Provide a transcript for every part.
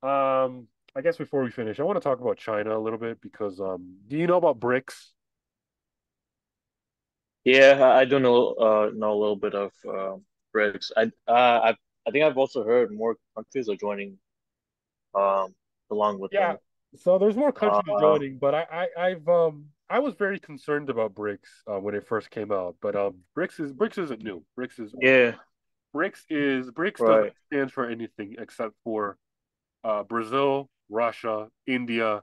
I guess before we finish, I want to talk about China a little bit because do you know about BRICS? Yeah, I do know a little bit of BRICS. I think I've also heard more countries are joining um along with Yeah. them. So there's more countries Uh joining, but I was very concerned about BRICS when it first came out. But BRICS isn't new. BRICS is old. yeah, BRICS doesn't right. stand for anything except for Brazil, Russia, India,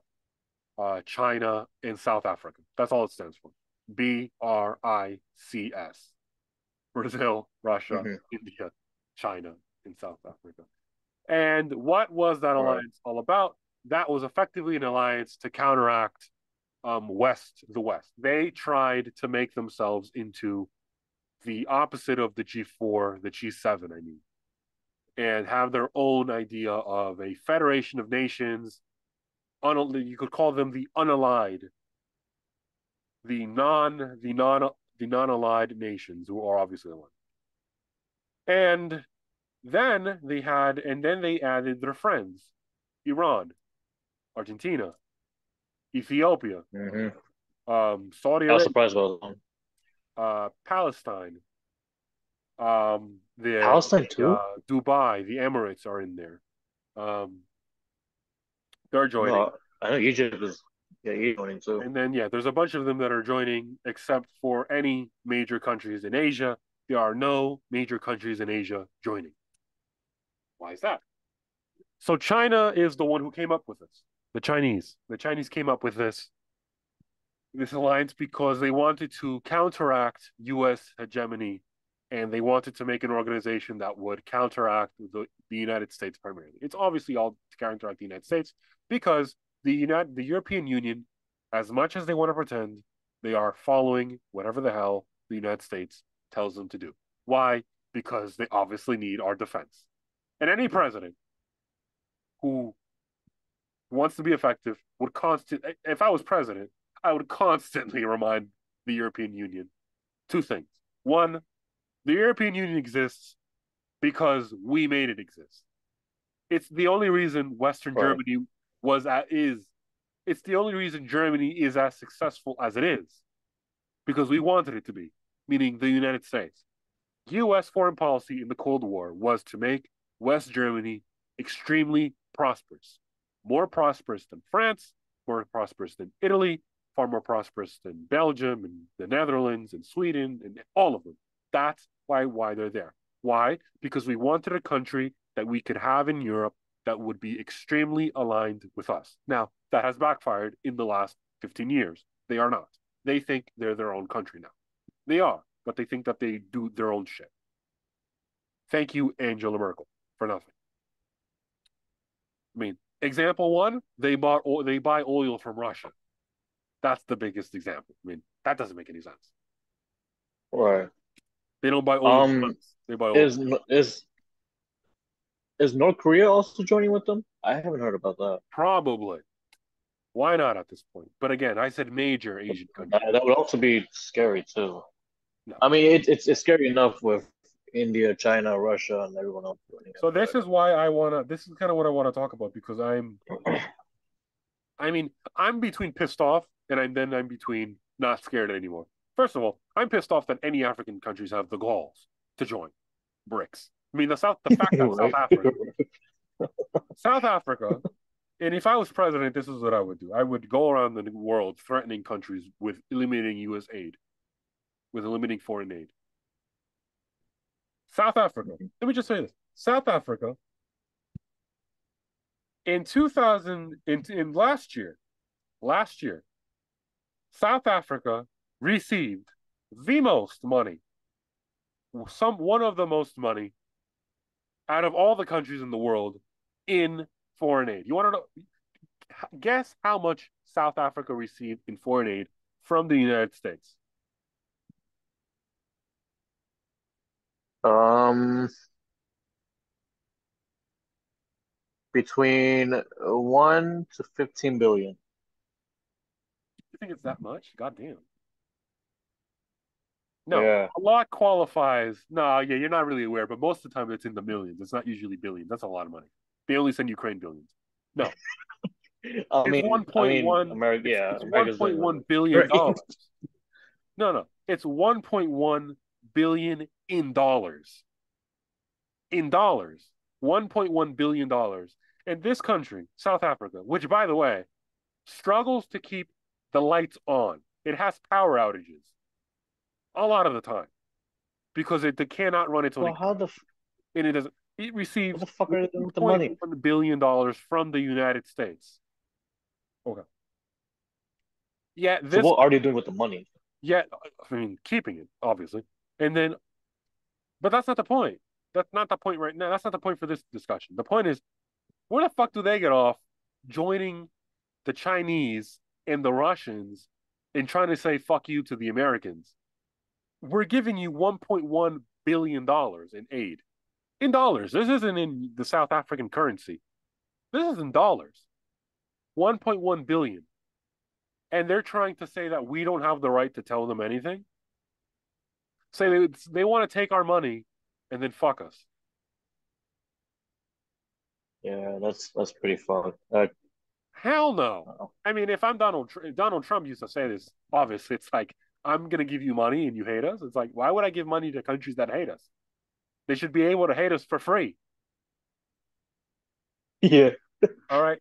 China, and South Africa. That's all it stands for. BRICS. Brazil, Russia, Hmm. India, China, and South Africa. And what was that Right. alliance all about? That was effectively an alliance to counteract the West. They tried to make themselves into the opposite of the G4, the G7, I mean, and have their own idea of a federation of nations. You could call them the unallied, the non, the non, the non-allied nations who are obviously aligned. And then they added their friends, Iran, Argentina, Ethiopia, Hmm. Saudi I was Arabia, surprised about them. Palestine, Palestine too? Dubai, the Emirates are in there. Um, they're joining, No, I know Egypt is, yeah, Egypt joining too. and then yeah, there's a bunch of them that are joining, except for any major countries in Asia. There are no major countries in Asia joining. Why is that? So China is the one who came up with this. The Chinese came up with this alliance because they wanted to counteract U.S. hegemony, and they wanted to make an organization that would counteract the United States primarily. It's obviously all to counteract the United States because the European Union, as much as they want to pretend, they are following whatever the hell the United States tells them to do. Why? Because they obviously need our defense. And any president who wants to be effective would if I was president, I would constantly remind the European Union two things. One, the European Union exists because we made it exist. It's the only reason Western Right. Germany was at is it's the only reason Germany is as successful as it is because we wanted it to be, meaning the United States. US foreign policy in the Cold War was to make West Germany extremely prosperous, more prosperous than France, more prosperous than Italy, far more prosperous than Belgium and the Netherlands and Sweden and all of them. That's why they're there. Why? Because we wanted a country that we could have in Europe that would be extremely aligned with us. Now, that has backfired in the last 15 years. They are not. They think they're their own country now. They are, but they think that they do their own shit. Thank you, Angela Merkel, for nothing. I mean, example one, they buy oil from Russia. That's the biggest example. I mean, that doesn't make any sense. Right. They don't buy oil from Um, us. They buy oil is from is is North Korea also joining with them? I haven't heard about that. probably. Why not at this point? But again, I said major Asian That, countries. that would also be scary too. No. I mean, it's scary enough with India, China, Russia, and everyone else joining it. So this is why I wanna. This is kind of what I want to talk about because But I mean, I'm between pissed off and I'm between not scared anymore. First of all, I'm pissed off that any African countries have the galls to join BRICS. I mean, the fact that right. South Africa, and if I was president, this is what I would do. I would go around the world threatening countries with eliminating U.S. aid, with eliminating foreign aid. South Africa. Let me just say this: South Africa in 2000 in last year, South Africa received the most money, one of the most money out of all the countries in the world in foreign aid. You want to know? Guess how much South Africa received in foreign aid from the United States? Um, between 1 to 15 billion. You think it's that much? God damn. No, Yeah. a lot qualifies. No, yeah, you're not really aware, but most of the time it's in the millions. It's not usually billions. That's a lot of money. They only send Ukraine billions. No, I it's mean, I mean, America, yeah, it's America's doing 1.1 billion great. dollars. No, no, it's 1.1 billion in dollars. In dollars, 1.1 billion dollars. And this country, South Africa, which by the way, struggles to keep the lights on. It has power outages a lot of the time because they cannot run its own So economy. And it doesn't. It what receives the fuck are they doing with the money? $1.1 billion from the United States. Okay. Yeah, So this, what are they doing with the money? yeah, I mean, keeping it, obviously. And then, but that's not the point. That's not the point right now. That's not the point for this discussion. The point is, where the fuck do they get off joining the Chinese and the Russians and trying to say fuck you to the Americans? We're giving you $1.1 billion in aid. In dollars. This isn't in the South African currency. This is in dollars. 1.1 billion. And they're trying to say that we don't have the right to tell them anything. Say they want to take our money and then fuck us. Yeah, that's pretty fucked. Hell no. Oh. I mean, if I'm Donald Trump used to say this, obviously, it's like, I'm going to give you money and you hate us. It's like, why would I give money to countries that hate us? They should be able to hate us for free. Yeah. All right.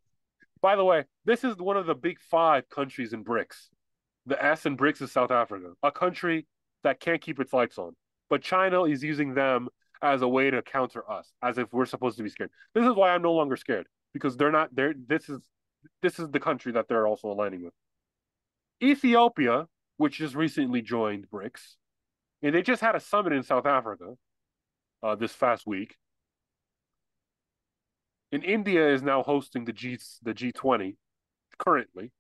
By the way, this is one of the big five countries in BRICS. The S in BRICS is South Africa, a country that can't keep its lights on. But China is using them as a way to counter us, as if we're supposed to be scared. This is why I'm no longer scared, because they're not there. This is the country that they're also aligning with. Ethiopia, which just recently joined BRICS, and they just had a summit in South Africa this past week. And India is now hosting the G20 currently.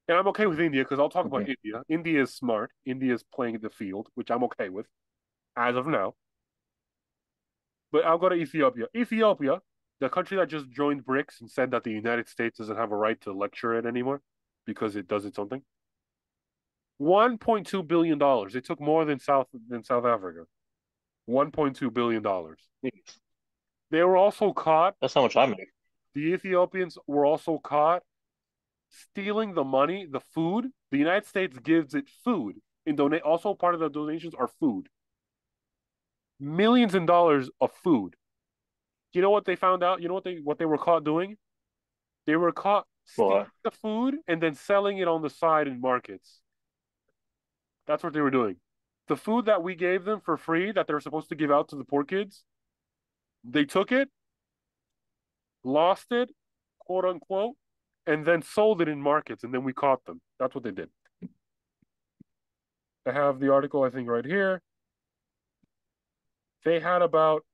And I'm okay with India because I'll talk about Mhm. India. India is smart. India is playing the field, which I'm okay with as of now. But I'll go to Ethiopia. Ethiopia, the country that just joined BRICS and said that the United States doesn't have a right to lecture it anymore because it does its own thing. $1.2 billion dollars. It took more than South Africa. $1.2 billion dollars. Jeez. They were also caught. That's how much I make. The Ethiopians were also caught stealing the money, the food. The United States gives it food. And donate also part of the donations are food. Millions in dollars of food. You know what they found out? You know what they were caught doing? They were caught stealing But the food and then selling it on the side in markets. That's what they were doing. The food that we gave them for free that they were supposed to give out to the poor kids, they took it, lost it, quote unquote, and then sold it in markets, and then we caught them. That's what they did. I have the article, I think, right here. They had about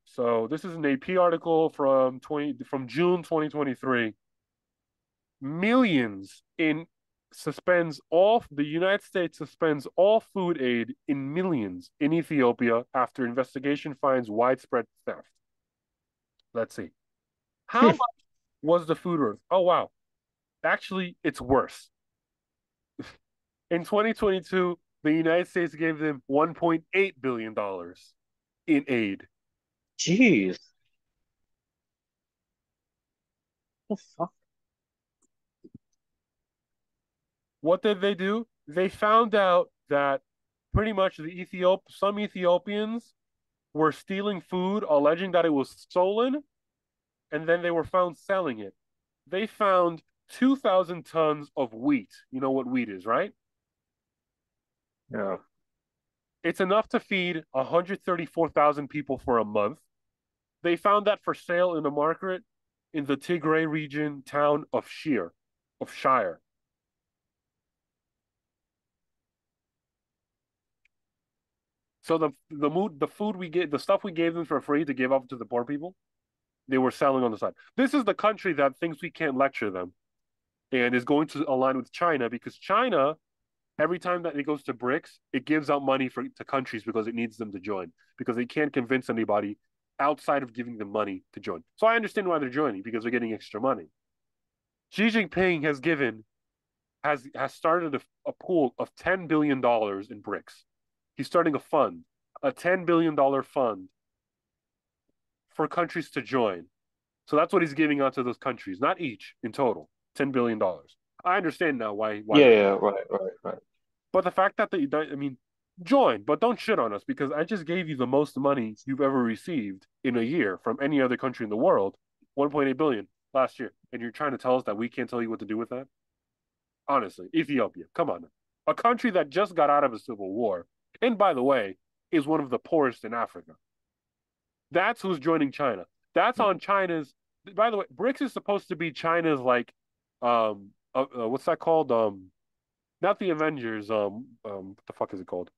So this is an AP article from June 2023. Millions in suspends all the United States suspends all food aid in millions in Ethiopia after investigation finds widespread theft. Let's see. How much was the food worth? Oh wow. Actually, it's worse. In 2022, the United States gave them $1.8 billion in aid. jeez, what the fuck? What did they do? They found out that pretty much some Ethiopians were stealing food, alleging that it was stolen, and then they were found selling it. They found 2,000 tons of wheat. You know what wheat is, right? Yeah. It's enough to feed 134,000 people for a month. They found that for sale in a market in the Tigray region town of Shire. So the food the stuff we gave them for free to give up to the poor people, they were selling on the side. This is the country that thinks we can't lecture them and is going to align with China because China, every time that it goes to BRICS, it gives out money to countries because it needs them to join because they can't convince anybody outside of giving them money to join. So I understand why they're joining because they're getting extra money. Xi Jinping has started a pool of $10 billion in BRICS. He's starting a $10 billion fund for countries to join. So that's what he's giving out to those countries, not each in total, $10 billion. I understand now why Yeah, they're, yeah, right. but the fact that I mean, join, but don't shit on us because I just gave you the most money you've ever received in a year from any other country in the world, 1.8 billion last year, and you're trying to tell us that we can't tell you what to do with that? Honestly, Ethiopia, come on, a country that just got out of a civil war, and by the way, is one of the poorest in Africa. That's who's joining China. That's on China's. By the way, BRICS is supposed to be China's like, what's that called? Not the Avengers. What the fuck is it called?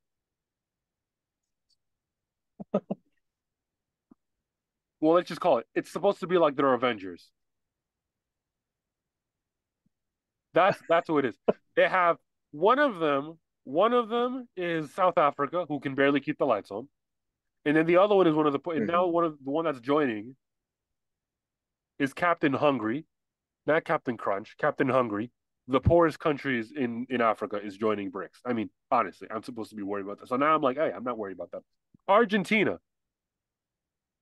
Well, let's just call it. It's supposed to be like their Avengers. That's who it is. They have one of them. One of them is South Africa, who can barely keep the lights on, and then the other one is one of the. And now Mm-hmm. one of the one that's joining is Captain Hungry, not Captain Crunch, Captain Hungry. The poorest countries in Africa is joining BRICS. I mean, honestly, I'm supposed to be worried about that. So now I'm like, hey, I'm not worried about that. Argentina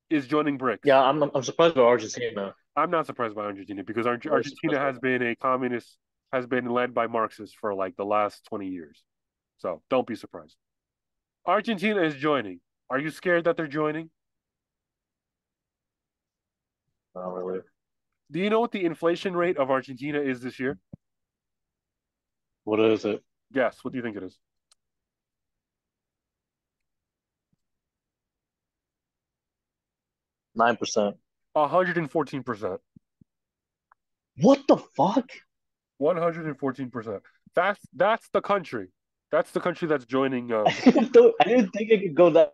is joining BRICS. Yeah, I'm surprised by Argentina. I'm not surprised by Argentina because I'm very Argentina surprised by has been a communist, has been led by Marxists for like the last 20 years. So don't be surprised. Argentina is joining. Are you scared that they're joining? that. Not really. Do you know what the inflation rate of Argentina is this year? What is it? Guess. What do you think it is? 9%. 114%. What the fuck? 114%. That's the country. That's the country that's joining. I didn't think it could go that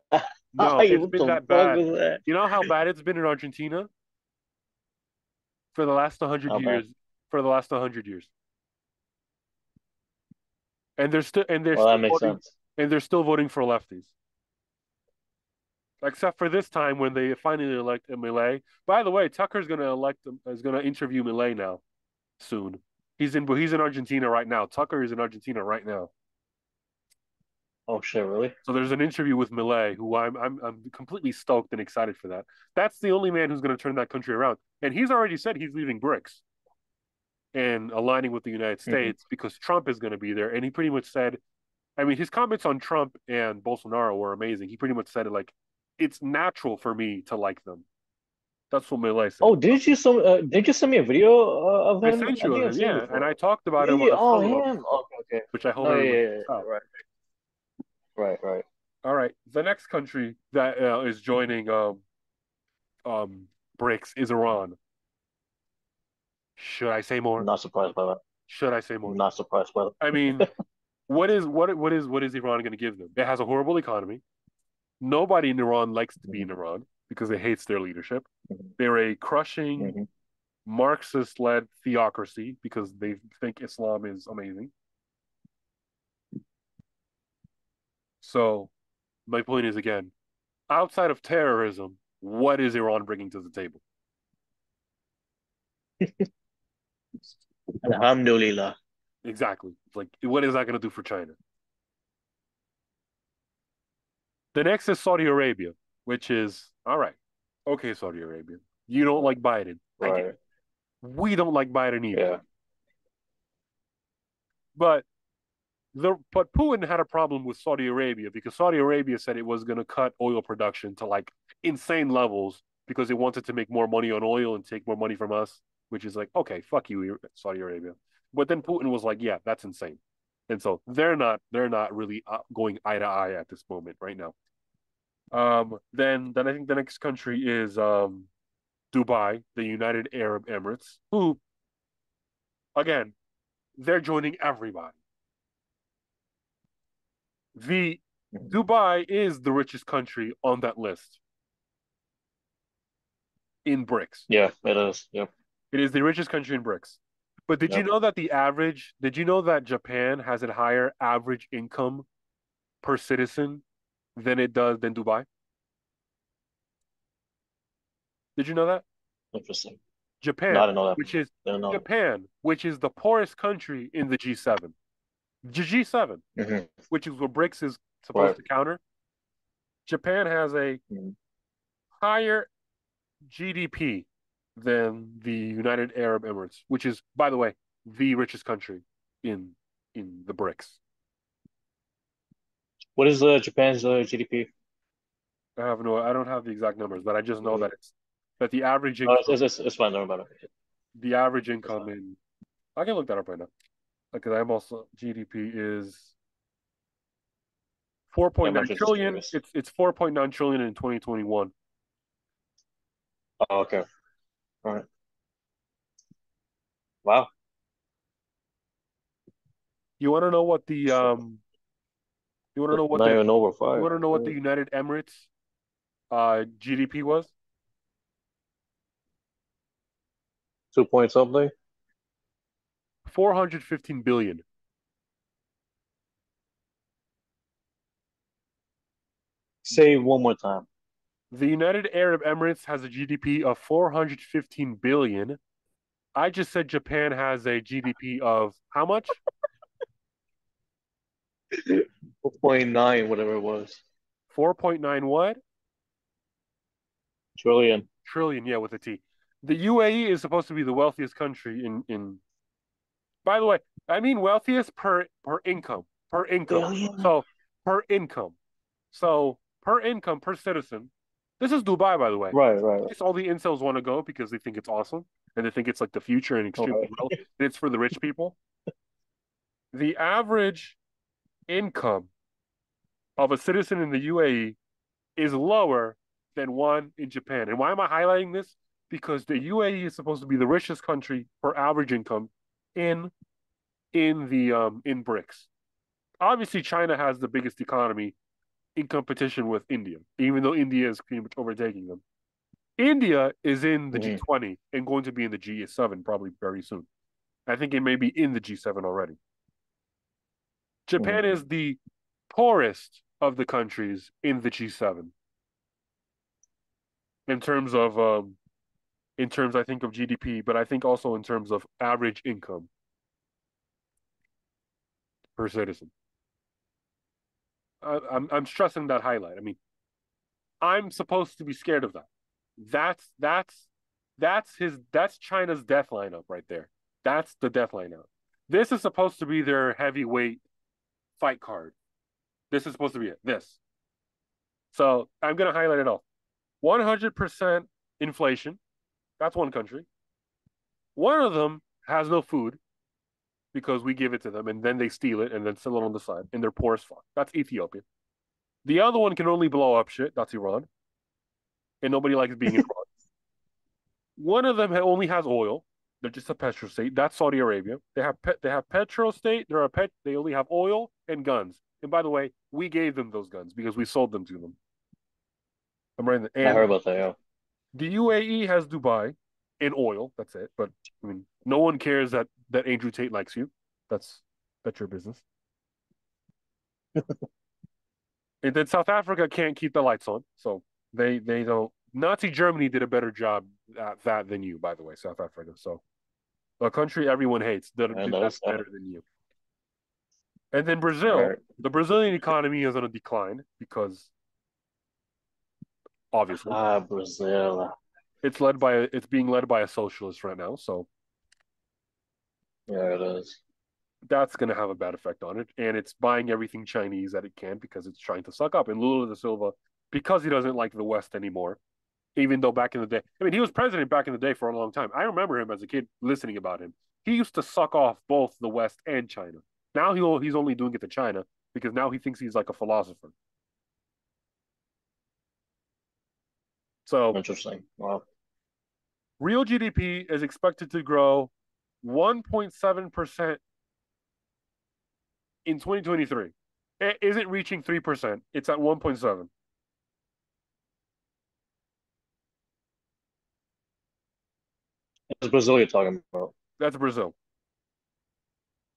No, high. it's What been the that fuck bad. was that? You know how bad it's been in Argentina for the last 100 How bad? years. For the last 100 years, and they're Well, that still makes voting, sense. and they're still voting for lefties. Except for this time when they finally elect Milei. By the way, Tucker's going to elect him, is going to interview Milei now soon. He's in Argentina right now. Tucker is in Argentina right now. Oh shit, really? So there's an interview with Millet, who I'm completely stoked and excited for that. That's the only man who's going to turn that country around, and he's already said he's leaving BRICS and aligning with the United Mm-hmm. States because Trump is going to be there. And he pretty much said, I mean, his comments on Trump and Bolsonaro were amazing. He pretty much said it like, it's natural for me to like them. That's what Millet said. Oh, did you send me a video of I him? sent I you think of I've him, seen him yeah, and I before. talked about Yeah, him on yeah. the Oh, solo him. episode, Okay, okay. which I hope No, yeah, everybody yeah, checks yeah. out. Right. All right, the next country that is joining um BRICS is Iran. Should I say I'm more? not surprised by that. Should I say I'm more? not surprised by I mean, what is Iran going to give them? It has a horrible economy. Nobody in Iran likes to be that. in Iran because it hates their leadership. Hmm. They're a crushing Hmm. Marxist-led theocracy because they think Islam is amazing. So my point is again, outside of terrorism, what is Iran bringing to the table? Alhamdulillah. Exactly. Like, what is that going to do for China? The next is Saudi Arabia, which is all right. Okay, Saudi Arabia. You don't like Biden. I get Right. it. We don't like Biden either. Yeah. But but Putin had a problem with Saudi Arabia because Saudi Arabia said it was going to cut oil production to like insane levels because it wanted to make more money on oil and take more money from us, which is like, okay, fuck you, Saudi Arabia. But then Putin was like, yeah, that's insane. And so they're not really going eye to eye at this moment right now. Then I think the next country is Dubai, the United Arab Emirates, who again, they're joining everybody. The Mhm. Dubai is the richest country on that list in BRICS. Yeah, it is. Yep. It is the richest country in BRICS. But Yep. did you know that Japan has a higher average income per citizen than Dubai? Did you know that? Interesting. No, I Japan, didn't know that. which is Didn't know. Japan, which is the poorest country in the G7. G7, Hmm. which is what BRICS is supposed Right. to counter. Japan has a Mhm. higher GDP than the United Arab Emirates, which is, by the way, the richest country in in the BRICS. What is Japan's GDP? I don't have the exact numbers, but I just know Oh, that it's that it's fine. Don't worry about it. the average It's income fine. in I can look that up right now. Because I'm also GDP is Yeah, 4.9 I'm actually just trillion. curious. It's 4.9 trillion in 2021. Oh, okay. All right. Wow. You want to know what the you want to know what Not the even over you five. want to know what the United Emirates GDP was? 2 point something. 415 billion. Say one more time. The United Arab Emirates has a GDP of 415 billion. I just said Japan has a GDP of how much? 4.9, whatever it was. 4.9 what? Trillion. Trillion, yeah, with a T. The UAE is supposed to be the wealthiest country in by the way, I mean wealthiest per income. Per income. Billion. So per income. So per income per citizen. This is Dubai, by the way. Right, right, It's all the incels want to go because they think it's awesome and they think it's like the future and extremely right. well. And it's for the rich people. The average income of a citizen in the UAE is lower than one in Japan. And why am I highlighting this? Because the UAE is supposed to be the richest country per average income in in BRICS. Obviously, China has the biggest economy in competition with India, even though India is pretty much overtaking them. India is in the Hmm. G20 and going to be in the G7 probably very soon. I think it may be in the G7 already. Hmm. Japan is the poorest of the countries in the G7 in terms of I think of GDP, but I think also in terms of average income per citizen. I'm stressing that highlight. I mean, I'm supposed to be scared of that. That's that's that's China's death lineup right there. That's the death lineup. This is supposed to be their heavyweight fight card. This is supposed to be it. This. So I'm gonna highlight it all. 100% inflation. That's one country. One of them has no food because we give it to them and then they steal it and then sell it on the side and they're poor as fuck. That's Ethiopia. The other one can only blow up shit. That's Iran. And nobody likes being in Iran. One of them only has oil. They're just a petro state. That's Saudi Arabia. They have petro state. They only have oil and guns. And by the way, we gave them those guns because we sold them to them. I'm right. I And heard about that. Yeah. the UAE has Dubai and oil. That's it. But I mean, no one cares that Andrew Tate likes you. That's that's your business. And then South Africa can't keep the lights on, so they don't. Nazi Germany did a better job at that than you, by the way, South Africa. So a country everyone hates that And did that that was that. better than you. And then All Brazil, right. the Brazilian economy is on a decline because obviously Ah, Brazil. it's being led by a socialist right now. So Yeah, it is. that's going to have a bad effect on it. And it's buying everything Chinese that it can because it's trying to suck up. And Lula da Silva, because he doesn't like the West anymore, even though back in the day, I mean, he was president back in the day for a long time. I remember him as a kid listening about him. He used to suck off both the West and China. Now he's only doing it to China because now he thinks he's like a philosopher. So Interesting. Wow. real GDP is expected to grow 1.7% in 2023. It isn't reaching 3%. It's at 1.7. It's Brazil you're talking about. That's Brazil.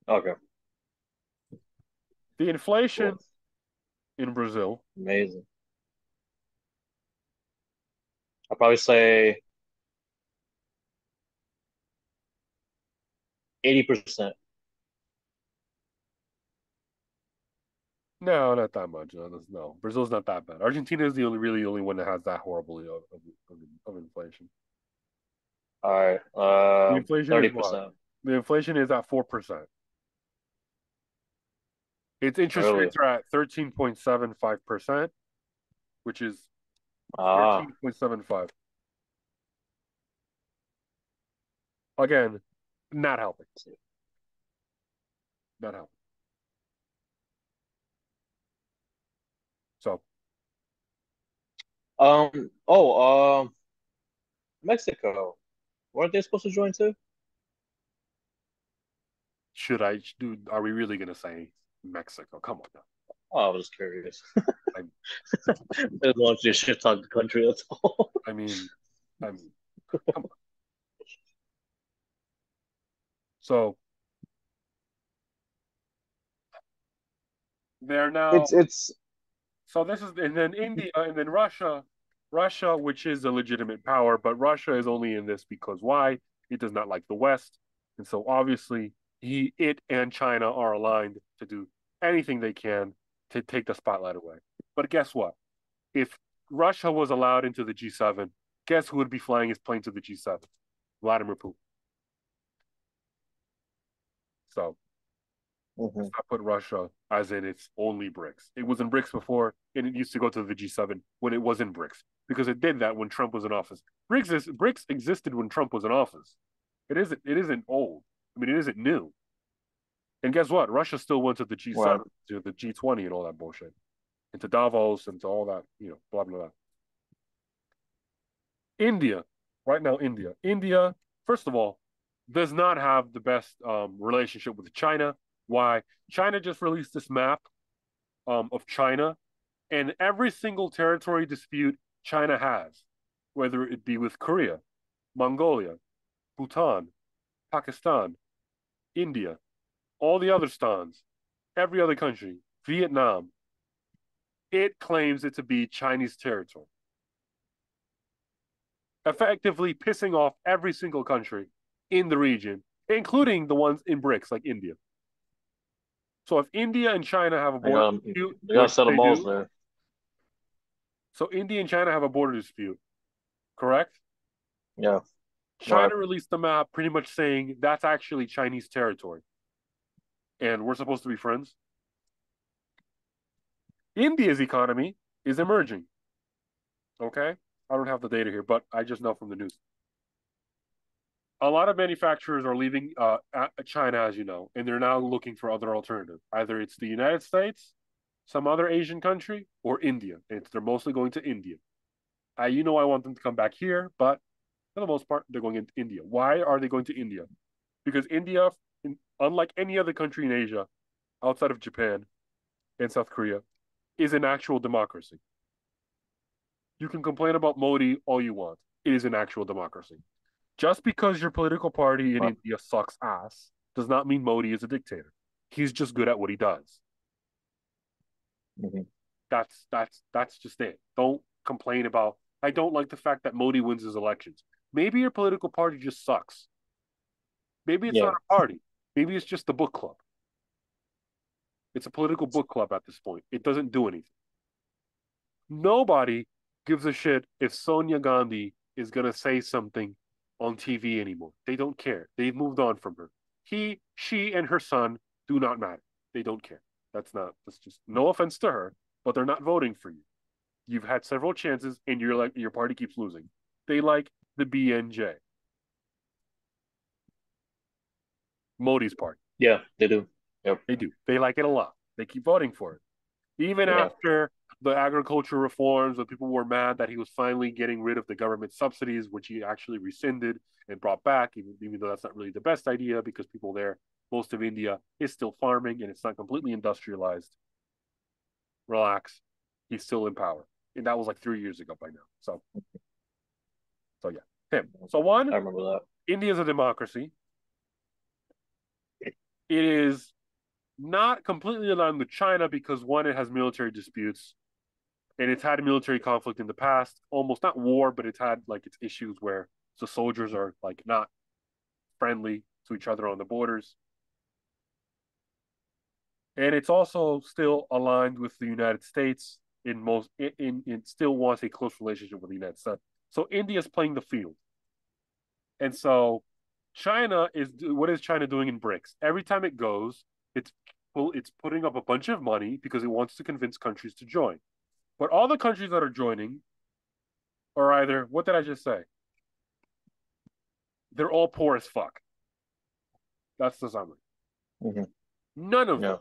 Okay, The inflation cool. in Brazil, Amazing. I'll probably say 80%. no, not that much. No, Brazil's not that bad. Argentina is the only one that has that horribly of inflation. All right. The inflation is what? 30%. The inflation is at 4%. Its interest Really? rates are at 13.75%, which is Ah, 13.75. Again, not helping. Not helping. So Mexico. Weren't they supposed to join too? should I do? Are we really gonna say Mexico? Come on now. Oh, I was just curious. I, I didn't want you to shit talk the country, that's all. I mean, I mean, come on. So they're now. It's So this is, and then India, and then Russia. Russia, which is a legitimate power, but Russia is only in this because why? It does not like the West, and so obviously it and China are aligned to do anything they can to take the spotlight away. But guess what? If Russia was allowed into the G7, guess who would be flying his plane to the G7? Vladimir Putin. So let's Mhm. not put Russia as in its only BRICS. It was in BRICS before, and it used to go to the G7 when it was in BRICS because it did that when Trump was in office. BRICS existed when Trump was in office. It isn't old. I mean, it isn't new. And guess what? Russia still went to the Right. G7, to the G20, and all that bullshit, and to Davos, and to all that, blah blah blah. India, right now, India, first of all, does not have the best relationship with China. Why? China just released this map of China, and every single territory dispute China has, whether it be with Korea, Mongolia, Bhutan, Pakistan, India, all the other stans, every other country, Vietnam, it claims it to be Chinese territory, effectively pissing off every single country in the region, including the ones in BRICS like India. So if India and China have a They border got dispute, they got to which set the they balls do, there. so India and China have a border dispute, correct? Yeah. Right. China released the map pretty much saying that's actually Chinese territory and we're supposed to be friends. India's economy is emerging. Okay. I don't have the data here, but I just know from the news. A lot of manufacturers are leaving China, as you know, and they're now looking for other alternatives. Either it's the United States, some other Asian country, or India. They're mostly going to India. I want them to come back here, but for the most part, they're going into India. Why are they going to India? Because India, unlike any other country in Asia outside of Japan and South Korea, is an actual democracy. You can complain about Modi all you want. It is an actual democracy. Just because your political party in Right. India sucks ass does not mean Modi is a dictator. He's just good at what he does. Mhm. That's just it. Don't complain about. I don't like the fact that Modi wins his elections. Maybe your political party just sucks. Maybe it's not Yeah. a party. Maybe it's just a book club. It's a political book club at this point. It doesn't do anything. Nobody gives a shit if Sonia Gandhi is going to say something on TV anymore. They don't care. They've moved on from her. She, and her son do not matter. They don't care. That's just no offense to her, but they're not voting for you. You've had several chances and your party keeps losing. They like the BNJ, Modi's party. Yeah, they do. Yep. They do. They like it a lot. They keep voting for it. Even Yeah. after the agriculture reforms, when people were mad that he was finally getting rid of the government subsidies, which he actually rescinded and brought back, even though that's not really the best idea because people there, most of India is still farming and it's not completely industrialized. Relax. He's still in power. And that was like 3 years ago by now. So yeah, him. So one, I remember that. India is a democracy. It is not completely aligned with China because one, it has military disputes and it's had a military conflict in the past, almost not war, but it's had like its issues where the soldiers are like not friendly to each other on the borders. And it's also still aligned with the United States in most in it still wants a close relationship with the United States. So India's playing the field. And so China is what is China doing in BRICS? Every time it goes, it's it's putting up a bunch of money because it wants to convince countries to join. But all the countries that are joining are either what did I just say? They're all poor as fuck. That's the summary. Hmm. None of them. Yeah.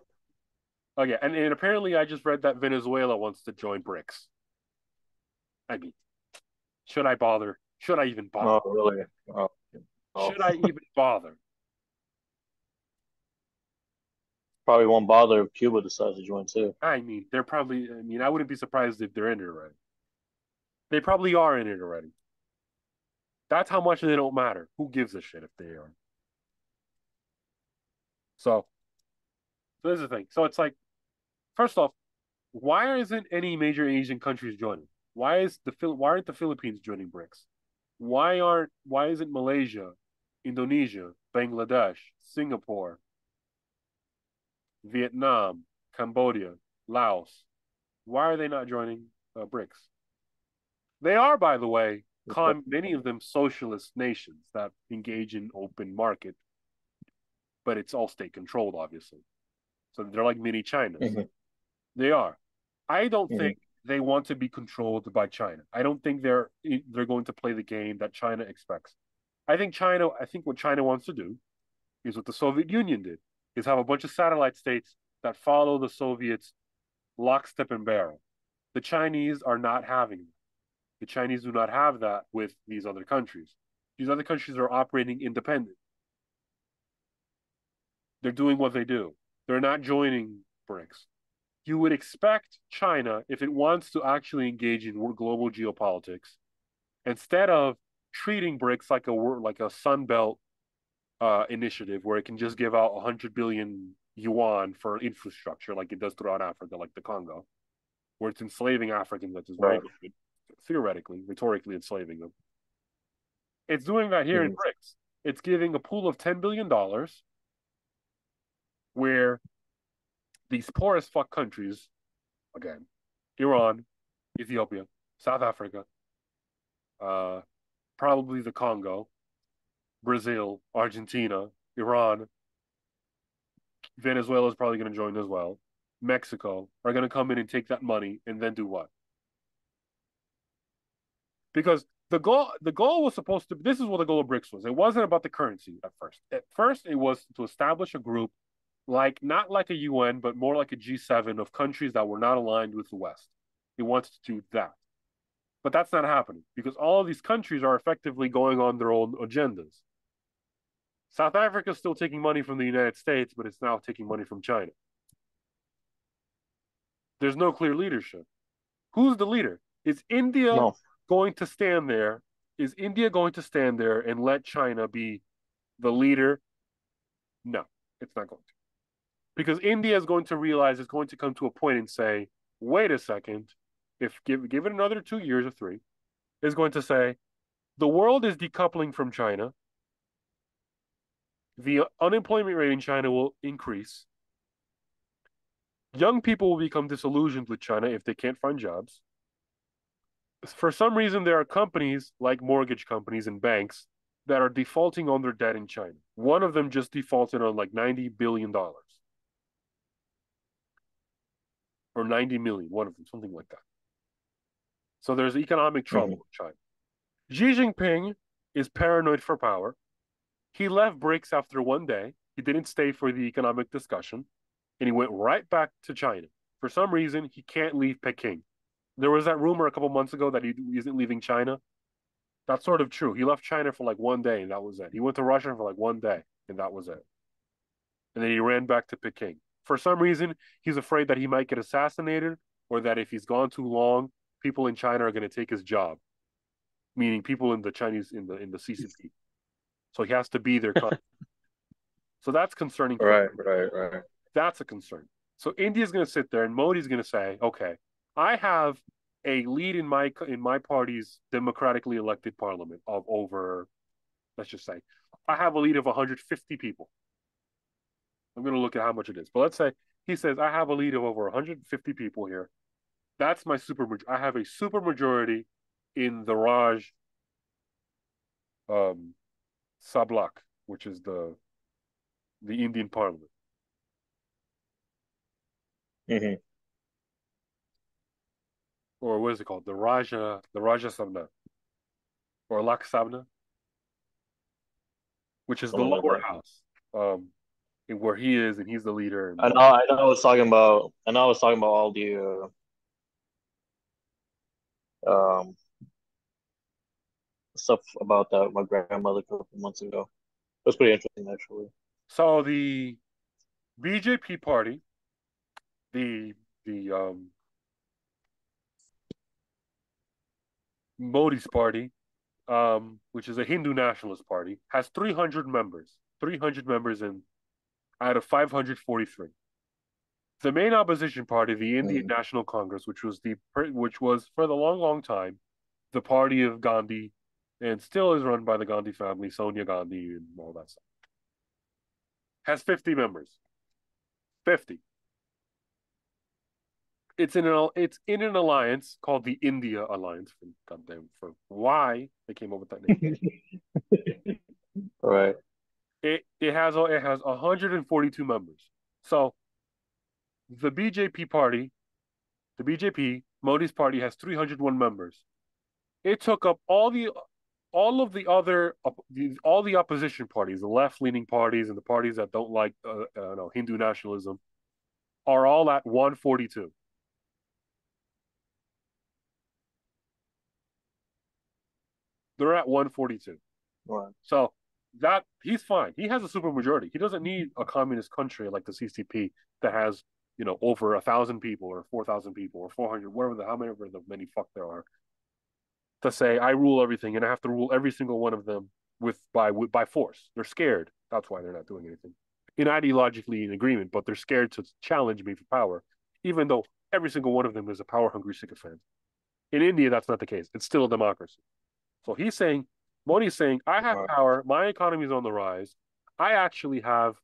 Oh yeah, and apparently I just read that Venezuela wants to join BRICS. I mean, should I bother? Should I even bother? Oh, really? Oh, oh. Should I even bother? Probably won't bother if Cuba decides to join too. I mean, they're probably. I mean, I wouldn't be surprised if they're in it already. They probably are in it already. That's how much they don't matter. Who gives a shit if they are? So, so this is the thing. So it's like, first off, why isn't any major Asian countries joining? Why aren't the Philippines joining BRICS? Why isn't Malaysia, Indonesia, Bangladesh, Singapore, Vietnam, Cambodia, Laos? Why are they not joining BRICS? They are, by the way, many of them socialist nations that engage in open market, but it's all state controlled, obviously. So they're like mini Chinas. Hmm. They are. I don't Hmm. think they want to be controlled by China. I don't think they're going to play the game that China expects. I think what China wants to do is what the Soviet Union did, is have a bunch of satellite states that follow the Soviets lock, step, and barrel. The Chinese are not having that. The Chinese do not have that with these other countries. These other countries are operating independent. They're doing what they do. They're not joining BRICS. You would expect China, if it wants to actually engage in global geopolitics, instead of treating BRICS like a Sun Belt initiative where it can just give out 100 billion yuan for infrastructure like it does throughout Africa, like the Congo, where it's enslaving Africans at this very Right. moment, theoretically, rhetorically enslaving them. It's doing that here in Hmm. BRICS. It's giving a pool of $10 billion where these poor as fuck countries, again, Iran, Ethiopia, South Africa, uh, probably the Congo, Brazil, Argentina, Iran, Venezuela is probably going to join as well. Mexico are going to come in and take that money and then do what? Because the goal was supposed to this is what the goal of BRICS was. It wasn't about the currency at first. At first, it was to establish a group like not like a UN, but more like a G7 of countries that were not aligned with the West. It wanted to do that. But that's not happening because all of these countries are effectively going on their own agendas. South Africa is still taking money from the United States, but it's now taking money from China. There's no clear leadership. Who's the leader? Is India No. going to stand there? Is India going to stand there and let China be the leader? No, it's not going to. Because India is going to realize it's going to come to a point and say, wait a second, if give it another 2 years or three, is going to say, the world is decoupling from China. The unemployment rate in China will increase. Young people will become disillusioned with China if they can't find jobs. For some reason, there are companies like mortgage companies and banks that are defaulting on their debt in China. One of them just defaulted on like $90 billion or 90 million, one of them, something like that. So there's economic trouble Hmm. in China. Xi Jinping is paranoid for power. He left BRICS after one day. He didn't stay for the economic discussion, and he went right back to China. For some reason, he can't leave Peking. There was that rumor a couple months ago that he isn't leaving China. That's sort of true. He left China for like one day, and that was it. He went to Russia for like one day, and that was it. And then he ran back to Peking. For some reason, he's afraid that he might get assassinated, or that if he's gone too long, people in China are going to take his job, meaning people in the Chinese in the CCP. So he has to be there. So that's concerning for Right. Right. Right. that's a concern. So India's going to sit there, and Modi's going to say, "Okay, I have a lead in my party's democratically elected parliament of over, let's just say, I have a lead of 150 people. I'm going to look at how much it is, but let's say he says I have a lead of over 150 people here. That's my super. I have a super majority in the Raj um, Sablak, which is the Indian Parliament, Hmm. or what is it called? The Rajya Sabha, or Lok Sabha, which is the Something like lower that. house, um, where he is, and he's the leader. And I know. I was talking about. I know. I was talking about all the um stuff about that my grandmother a couple months ago. It was pretty interesting, actually. so the BJP party, the the Modi's party, which is a Hindu nationalist party, has 300 members. 300 members in out of 543. The main opposition party, the Indian Mm. National Congress, which was for the long, long time the party of Gandhi, and still is run by the Gandhi family, Sonia Gandhi, and all that stuff, has 50 members. 50. It's in an alliance called the India Alliance. Goddamn, for why they came up with that name. All right. It has 142 members. So the BJP party, the BJP Modi's party has 301 members. It took up all of the other all the opposition parties, the left leaning parties and the parties that don't like no, Hindu nationalism, are all at 142. They're at 142. All right. So that he's fine. He has a supermajority. He doesn't need a communist country like the CCP that has over 1,000 people or 4,000 people or 400, whatever the how many of the many fuck there are, to say I rule everything and I have to rule every single one of them by force. They're scared. That's why they're not doing anything. In ideologically in agreement, but they're scared to challenge me for power, even though every single one of them is a power hungry sycophant. In India, that's not the case. It's still a democracy. So Modi's saying, I All have right. power. My economy is on the rise. I actually have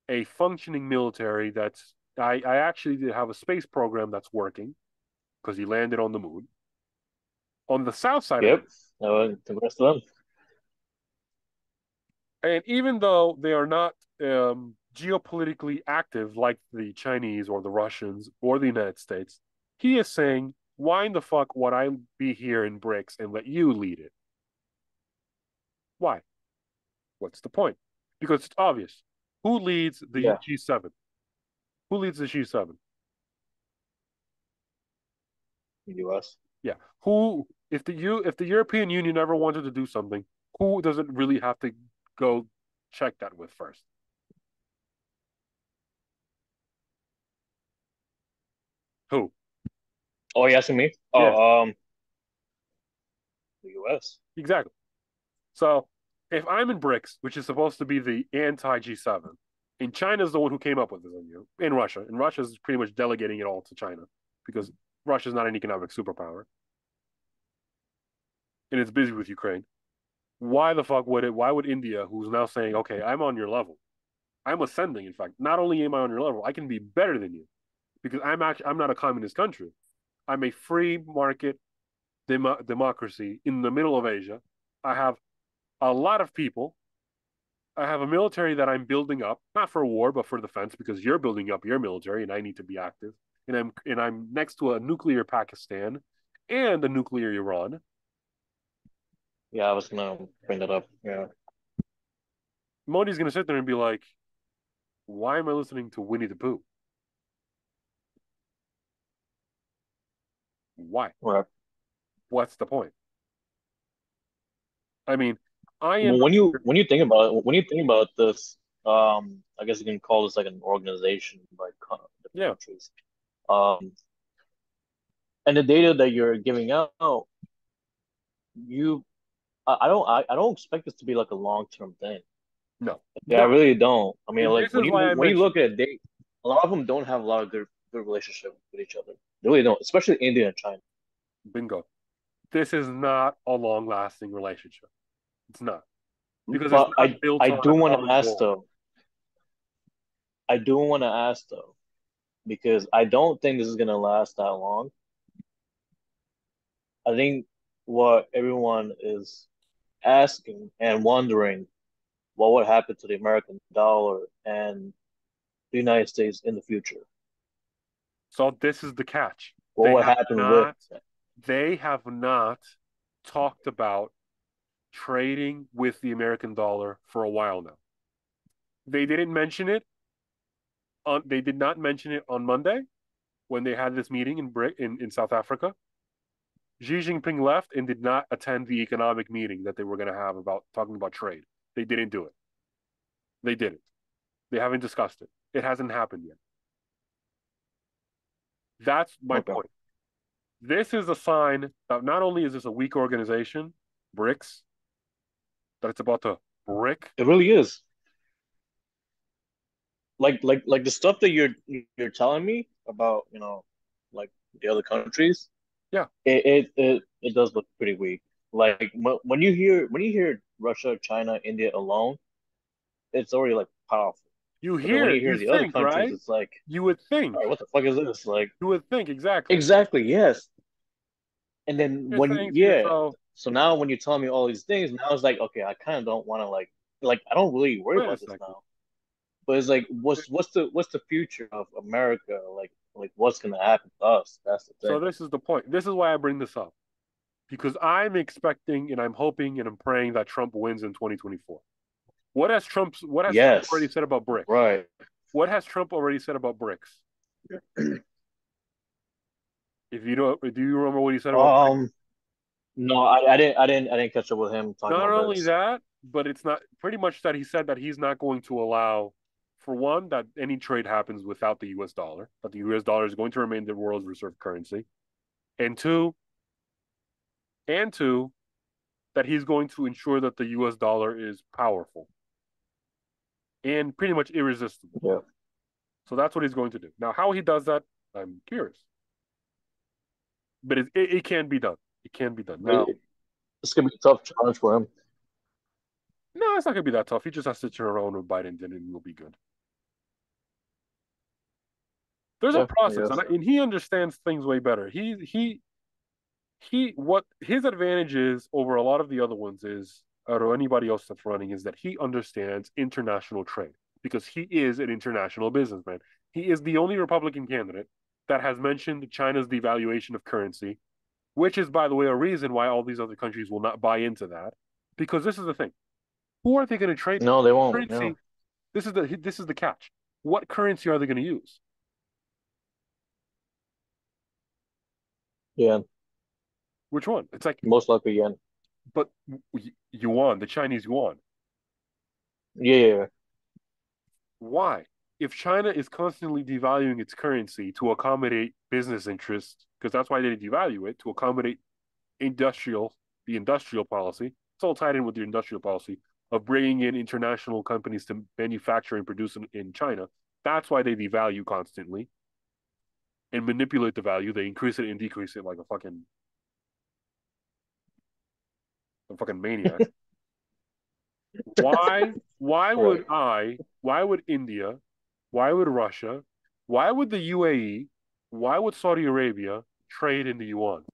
a functioning military I actually have a space program that's working because he landed on the moon. On the south side of it, Yep. The rest of them. and even though they are not geopolitically active like the Chinese or the Russians or the United States, he is saying, why in the fuck would I be here in BRICS and let you lead it? Why? What's the point? Because it's obvious. Who leads the Yeah. G7? Who leads the G7? U.S. Yeah. Who if the European Union ever wanted to do something, who does it really have to go check that with first? Who? Oh, you asking me? Yeah, The U.S. exactly. So if I'm in BRICS, which is supposed to be the anti G7, and China's the one who came up with this, in Russia, and Russia's pretty much delegating it all to China because Russia's not an economic superpower and it's busy with Ukraine. Why the fuck would it? Why would India, who's now saying, okay, I'm on your level, I'm ascending. In fact, not only am I on your level, I can be better than you because I'm not a communist country. I'm a free market democracy in the middle of Asia. I have a lot of people. I have a military that I'm building up, not for war, but for defense, because you're building up your military and I need to be active. And I'm next to a nuclear Pakistan and a nuclear Iran. Yeah, I was gonna bring that up. Yeah. Modi's gonna sit there and be like, why am I listening to Winnie the Pooh? Why? Right. What's the point? I mean, I am Well, not here. when you think about this, I guess you can call this like an organization by different Yeah, countries. Um, and the data that you're giving out, you, I don't expect this to be like a long term thing. no, Yeah, I no. really don't. I mean, And like this is why I when you mentioned look at it, a lot of them don't have a lot of good relationship with each other. They really don't, especially India and China. bingo. This is not a long lasting relationship. It's not because it's But not built I on do a want to common ask goal. though. I do want to ask though, because I don't think this is gonna last that long. I think what everyone is asking and wondering. what would happen to the American dollar and the United States in the future? So this is the catch. What They would have happen with not they have not talked about trading with the American dollar for a while now. They didn't mention it they did not mention it on Monday when they had this meeting in South Africa. Xi Jinping left and did not attend the economic meeting that they were going to have about talking about trade. They didn't do it. They didn't. They haven't discussed it. It hasn't happened yet. That's my okay. point. This is a sign that not only is this a weak organization, BRICS, that it's about to brick. It really is. Like the stuff that you're telling me about, like the other countries, Yeah. it does look pretty weak. Like when you hear Russia, China, India alone, it's already like powerful. You But then hear when you it, hear you the other think, countries, right? it's like, You would all right, think. what the fuck is this? Like, You would think, exactly. exactly, yes. And then You're when saying to yeah, yourself, so now when you tell me all these things, now it's like, okay, I kind of don't want to like I don't really worry wait a about this second. now. But it's like, what's the future of America? Like what's gonna happen to us? That's the So thing. this is the point. This is why I bring this up. Because I'm expecting and I'm hoping and I'm praying that Trump wins in 2024. What has Trump already Yes, said about BRICS? right. What has Trump already said about BRICS? If you don't, do you remember what he said about BRICS? Um, no, I didn't catch up with him talking Not about only bricks. that, but it's not pretty much that he said that he's not going to allow, for one, that any trade happens without the US dollar, that the US dollar is going to remain the world's reserve currency. And two, and two, that he's going to ensure that the US dollar is powerful and pretty much irresistible. Yeah, So that's what he's going to do. Now, how he does that, I'm curious. But it can be done. It can be done. Now, it, it's gonna be a tough challenge for him. no, it's not going to be that tough. He just has to turn around with Biden, and it will be good. There's a Yeah, I process, and, guess. and he understands things way better. What his advantage is over a lot of the other ones is, or anybody else that's running, is that he understands international trade because he is an international businessman. He is the only Republican candidate that has mentioned China's devaluation of currency, which is, by the way, a reason why all these other countries will not buy into that. Because this is the thing: who are they going to trade with? No, they won't. No. Currency. This is the catch. What currency are they going to use? Yeah, Which one? It's like, most likely yen. but yuan, the Chinese yuan. Yeah, yeah, yeah. Why? If China is constantly devaluing its currency to accommodate business interests, because that's why they devalue it, to accommodate industrial the industrial policy. It's all tied in with the industrial policy of bringing in international companies to manufacture and produce in China. That's why they devalue constantly and manipulate the value. They increase it and decrease it like a fucking maniac. Why Right. would why would India, why would Russia, why would the UAE, why would Saudi Arabia trade in the yuan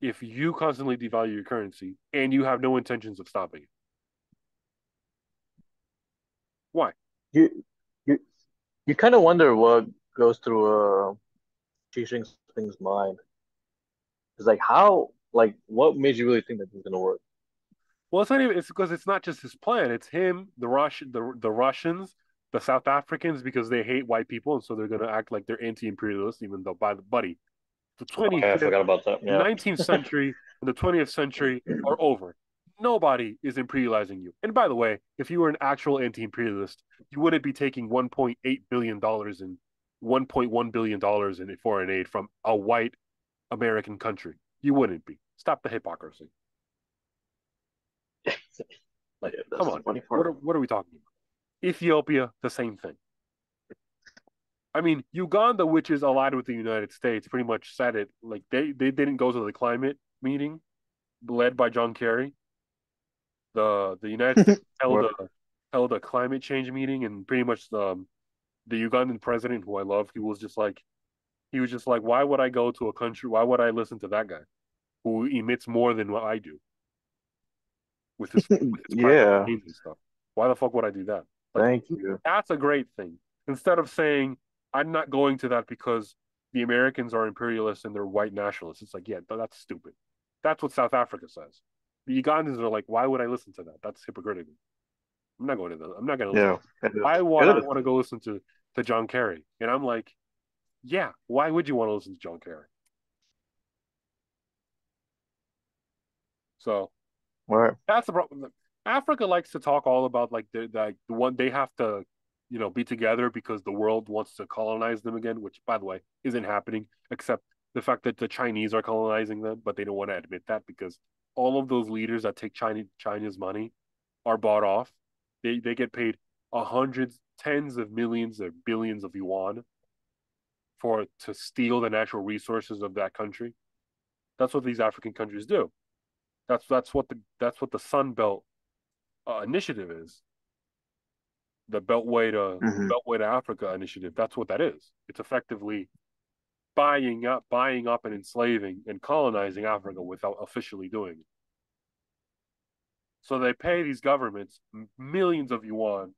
if you constantly devalue your currency and you have no intentions of stopping it? Why? You you you kind of wonder what goes through Xi Jinping's mind. It's like how, like, what made you really think that this is gonna work? Well, it's not even. It's because it's not just his plan. It's him, the Russians, the South Africans, because they hate white people, and so they're going to act like they're anti-imperialist, even though, by the buddy, the Oh, yeah, I 25th, forgot about that. the Yeah. 19th century, and the 20th century are over. Nobody is imperializing you. And by the way, if you were an actual anti-imperialist, you wouldn't be taking $1.8 billion and $1.1 billion in foreign aid from a white American country. You wouldn't be. Stop the hypocrisy. Like, Yeah, come that's the on. funny What part. are, what are we talking about? Ethiopia, the same thing. I mean, Uganda, which is allied with the United States, pretty much said it. Like they didn't go to the climate meeting led by John Kerry. The United States held Right. a held a climate change meeting, and pretty much the Ugandan president, who I love, he was just like, why would I go to a country? Why would I listen to that guy who emits more than what I do? with his private Yeah. planes and stuff. Why the fuck would I do that? Like Thank you. that's a great thing. Instead of saying I'm not going to that because the Americans are imperialists and they're white nationalists. It's like, yeah, that's stupid. That's what South Africa says. The Ugandans are like, why would I listen to that? That's hypocritical. I'm not going to that. I'm not going to listen. Yeah. It is. I want It I is. want to go listen to John Kerry, and I'm like, yeah, why would you want to listen to John Kerry? So All right. that's the problem. Africa likes to talk all about like the one they have to, be together because the world wants to colonize them again, which by the way isn't happening, except the fact that the Chinese are colonizing them, but they don't want to admit that because all of those leaders that take China's money are bought off. They get paid hundreds, tens of millions or billions of yuan for to steal the natural resources of that country. That's what these African countries do. That's what the Sun Belt initiative is. The Mm-hmm. Beltway to Africa initiative. That's what that is. It's effectively buying up and enslaving and colonizing Africa without officially doing it. So they pay these governments millions of yuan,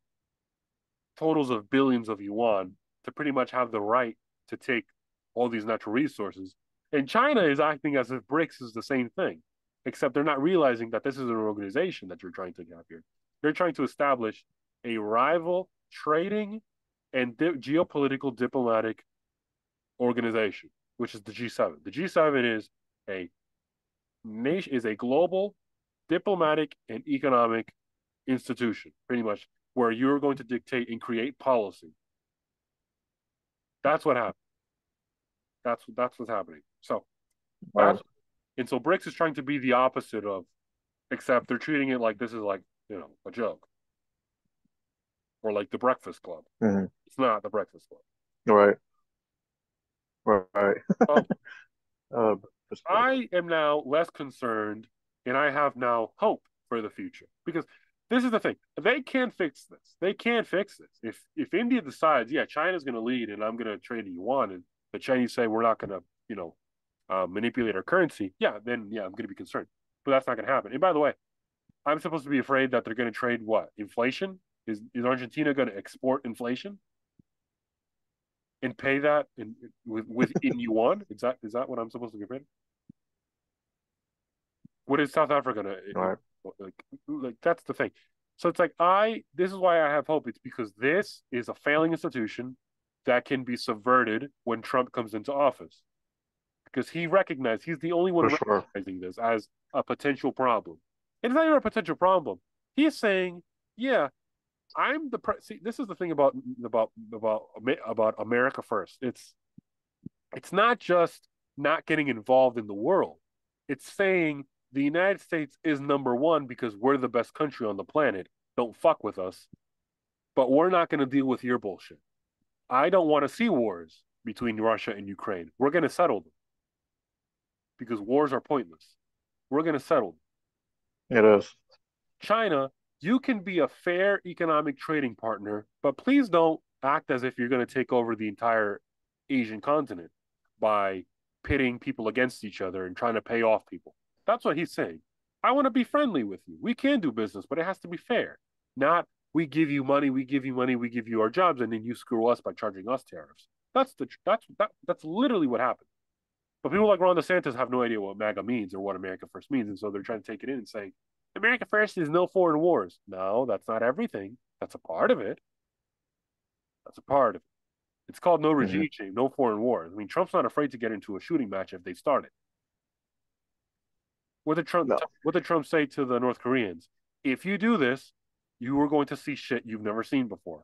totals of billions of yuan, to pretty much have the right to take all these natural resources. And China is acting as if BRICS is the same thing, except they're not realizing that this is an organization that you're trying to have here. They're trying to establish a rival trading and geopolitical diplomatic organization, which is the G7. The G7 is a nation is a global diplomatic and economic institution, pretty much, where you're going to dictate and create policy. That's what happened. That's what's happening. So All that's right. and so BRICS is trying to be the opposite of, except they're treating it like this is like a joke or like the Breakfast Club. Mm-hmm. It's not the Breakfast Club. All right. All right. So Uh, just love. I am now less concerned, and I have now hope for the future because this is the thing. They can fix this. They can fix this. If India decides, yeah, China's going to lead, and I'm going to trade the yuan, and the Chinese say we're not going to, manipulate our currency, yeah, then yeah, I'm going to be concerned. But that's not going to happen. And by the way, I'm supposed to be afraid that they're going to trade what? Inflation? Is Argentina going to export inflation and pay that with in yuan? Is that what I'm supposed to be afraid of? What is South Africa gonna All right. like? That's the thing. So it's like this is why I have hope. It's because this is a failing institution that can be subverted when Trump comes into office. Because he's the only one For sure. recognizing this as a potential problem. It's not even a potential problem. He's saying, yeah, see, this is the thing about America first. It's not just not getting involved in the world. It's saying the United States is number one because we're the best country on the planet. Don't fuck with us. But we're not going to deal with your bullshit. I don't want to see wars between Russia and Ukraine. We're going to settle them because wars are pointless. We're going to settle them. It is. China, you can be a fair economic trading partner, but please don't act as if you're going to take over the entire Asian continent by pitting people against each other and trying to pay off people. That's what he's saying. I want to be friendly with you. We can do business, but it has to be fair. Not we give you money, we give you money, we give you our jobs, and then you screw us by charging us tariffs. That's literally what happened. But people like Ron DeSantis have no idea what MAGA means or what America First means, and so they're trying to take it in and saying America First is no foreign wars. No, that's not everything. That's a part of it. That's a part of it. It's called no Mm-hmm. regime change, no foreign wars. I mean, Trump's not afraid to get into a shooting match if they start it. What did Trump? No. What did Trump say to the North Koreans? If you do this, you are going to see shit you've never seen before.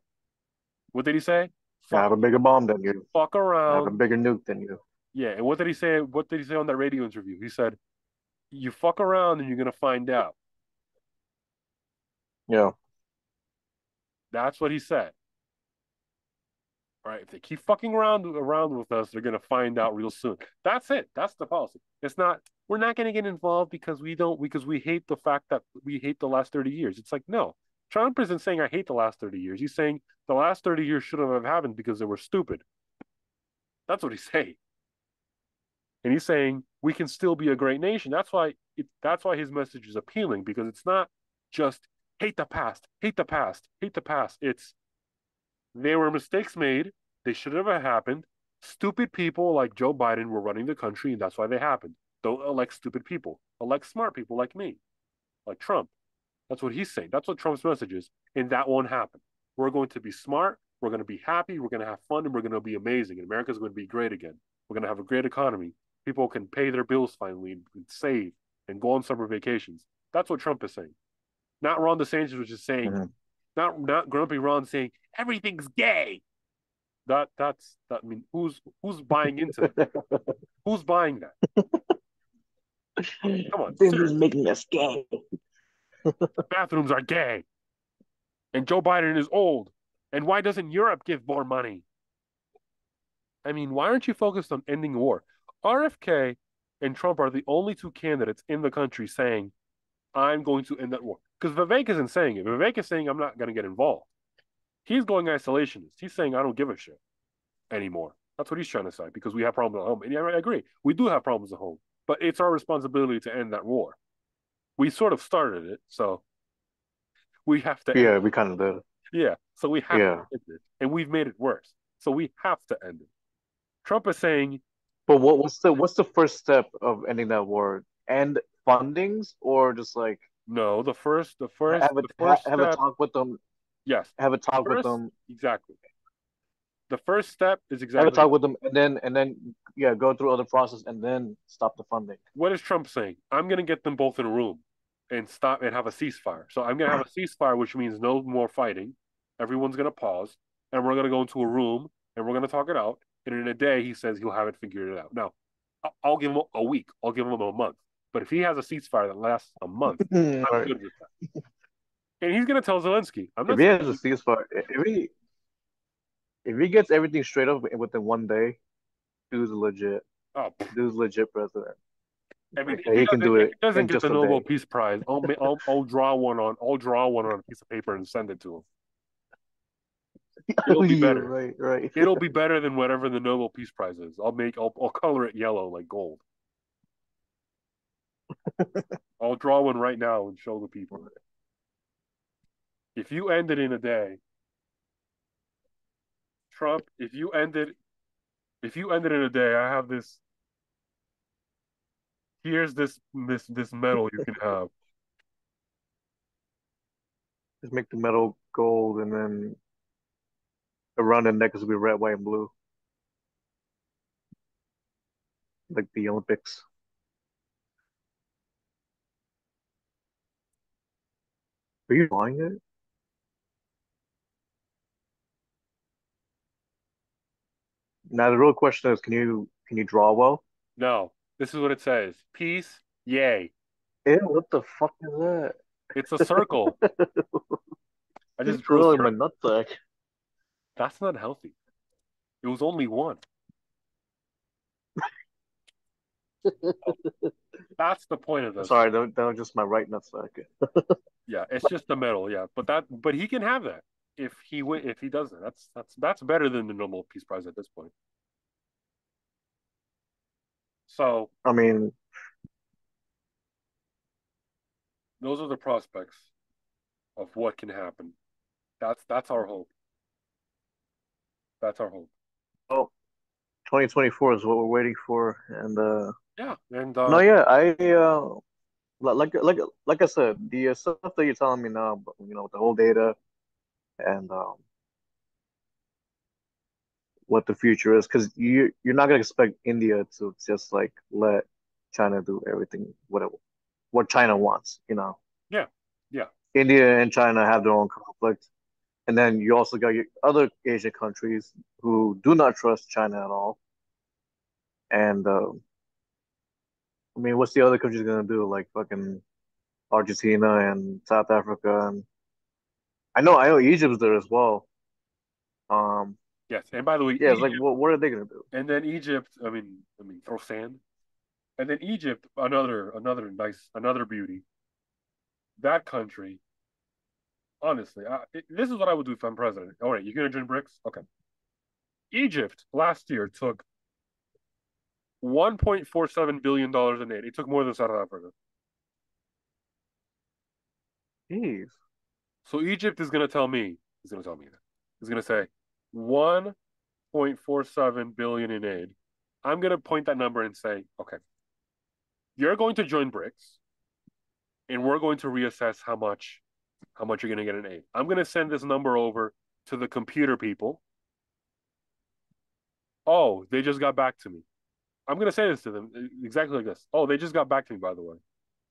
What did he say? I Fuck, have a bigger bomb than you. fuck I have a around. bigger nuke than you. Yeah. And what did he say? What did he say on that radio interview? He said, "You fuck around and you're gonna find out." Yeah. That's what he said. Right? If they keep fucking around with us, they're gonna find out real soon. That's it. That's the policy. It's not. We're not gonna get involved because we hate the fact that we hate the last 30 years. It's like no. Trump isn't saying I hate the last 30 years. He's saying the last 30 years shouldn't have happened because they were stupid. That's what he's saying. And he's saying we can still be a great nation. That's why his message is appealing because it's not just hate the past, hate the past, hate the past. It's there were mistakes made. They should have happened. Stupid people like Joe Biden were running the country, and that's why they happened. Don't elect stupid people. Elect smart people like me, like Trump. That's what he's saying. That's what Trump's message is. And that won't happen. We're going to be smart. We're going to be happy. We're going to have fun. And we're going to be amazing. And America's going to be great again. We're going to have a great economy. People can pay their bills finally and save and go on summer vacations. That's what Trump is saying. Not Ron DeSantis, which is saying, Mhm. not grumpy Ron saying everything's gay. That. I mean, who's buying into that? Who's buying that? Come on, This is seriously. making us gay. Bathrooms are gay, and Joe Biden is old. And why doesn't Europe give more money? I mean, why aren't you focused on ending war? RFK and Trump are the only two candidates in the country saying, I'm going to end that war. Because Vivek isn't saying it. Vivek is saying, I'm not going to get involved. He's going isolationist. He's saying, I don't give a shit anymore. That's what he's trying to say because we have problems at home. And yeah, I agree. We do have problems at home, but it's our responsibility to end that war. We sort of started it, so we have to end Yeah, it. we kind of did. Yeah, so we have to Yeah. end it. And we've made it worse. So we have to end it. Trump is saying, But what's the first step of ending that war? End fundings or just like no, the first have a step, talk with them, yes. have a The talk with first, them, exactly. The first step is have a exactly talk with them, and then yeah, go through other process and then stop the funding. what is Trump saying? I'm going to get them both in a room and stop and have a ceasefire. So I'm going to have a ceasefire, which means no more fighting. Everyone's going to pause, and we're going to go into a room and we're going to talk it out. And in a day, he says he'll have it figured out. Now, I'll give him a week. I'll give him a month. But if he has a ceasefire that lasts a month, I'm Right. good with that. And he's going to tell Zelensky, I'm If not he saying, has a ceasefire, if he gets everything straight up within one day, dude's legit. oh, Dude's legit president. I mean, Yeah, he can do if it he doesn't in get the just a Nobel day. Peace Prize, I'll draw one on a piece of paper and send it to him. It'll be You're better. right, right. It'll be better than whatever the Nobel Peace Prize is. I'll color it yellow like gold. I'll draw one right now and show the people. If you end it in a day, Trump, if you end it in a day, I have this here's this medal you can have. Just make the metal gold and then around the neck is be red, white, and blue, like the Olympics. Are you buying it? Now the real question is, can you draw well? No, this is what it says. Peace, yay. Yeah, what the fuck is that? It's a circle. I just drew a Really, my circle. nutsack. That's not healthy. It was only one. That's the point of this. Sorry, that was just my right nutsack. Yeah, it's just the medal. Yeah, but he can have that if he does it. That's better than the Nobel Peace Prize at this point. So I mean, those are the prospects of what can happen. That's our hope. That's our hope. well, 2024 is what we're waiting for, and Yeah, and no, yeah, like I said, the stuff that you're telling me now, with the whole data and what the future is, because you're not gonna expect India to just like let China do everything what China wants, yeah, yeah, India and China have their own conflict. And then you also got your other Asian countries who do not trust China at all. And I mean, what's the other countries gonna do? Like fucking Argentina and South Africa, and I know Egypt's there as well. Um, yes. And by the way, yeah, it's like Egypt, what are they gonna do? and then Egypt. I mean, throw sand, and then Egypt, another beauty. That country, honestly, this is what I would do if I'm president. All right, you're gonna join BRICS? Okay. Egypt last year took $1.47 billion in aid. It took more than South Africa. Jeez. So Egypt is going to tell me, he's going to tell me that. He's going to say 1.47 billion in aid. I'm going to point that number and say, okay, you're going to join BRICS and we're going to reassess how much you're going to get in aid. I'm going to send this number over to the computer people. Oh, they just got back to me. I'm going to say this to them exactly like this. Oh, they just got back to me, by the way,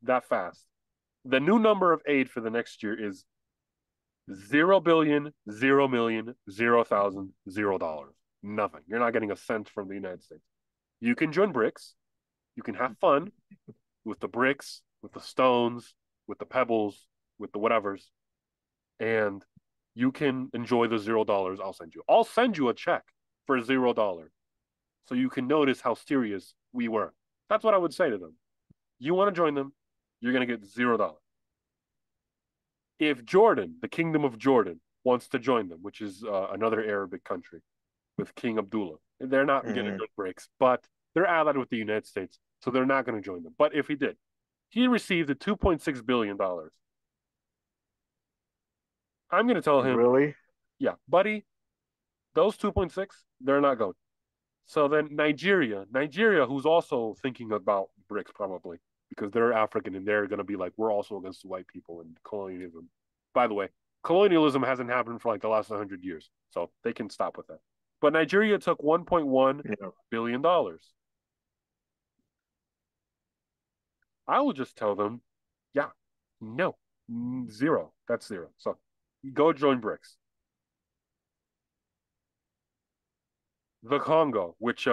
that fast. The new number of aid for the next year is 0 billion, 0 million, 0,000, $0. Nothing. You're not getting a cent from the United States. You can join BRICS. You can have fun with the bricks, with the stones, with the pebbles, with the whatevers, and you can enjoy the $0 I'll send you. I'll send you a check for $0 so you can notice how serious we were. That's what I would say to them. You want to join them, you're going to get $0. If Jordan, the Kingdom of Jordan, wants to join them, which is another Arabic country with King Abdullah, they're not going to Mm, join BRICS, but they're allied with the United States, so they're not going to join them. But if he did, he received the $2.6 billion. I'm going to tell him, really? yeah, buddy, those 2.6, they're not going. So then Nigeria, who's also thinking about BRICS probably because they're African and they're going to be like, we're also against white people and colonialism. By the way, colonialism hasn't happened for like the last 100 years, so they can stop with that. But Nigeria took $1.1 Yeah. billion dollars. I will just tell them, yeah, no, zero. That's zero. So go join BRICS. The Congo, which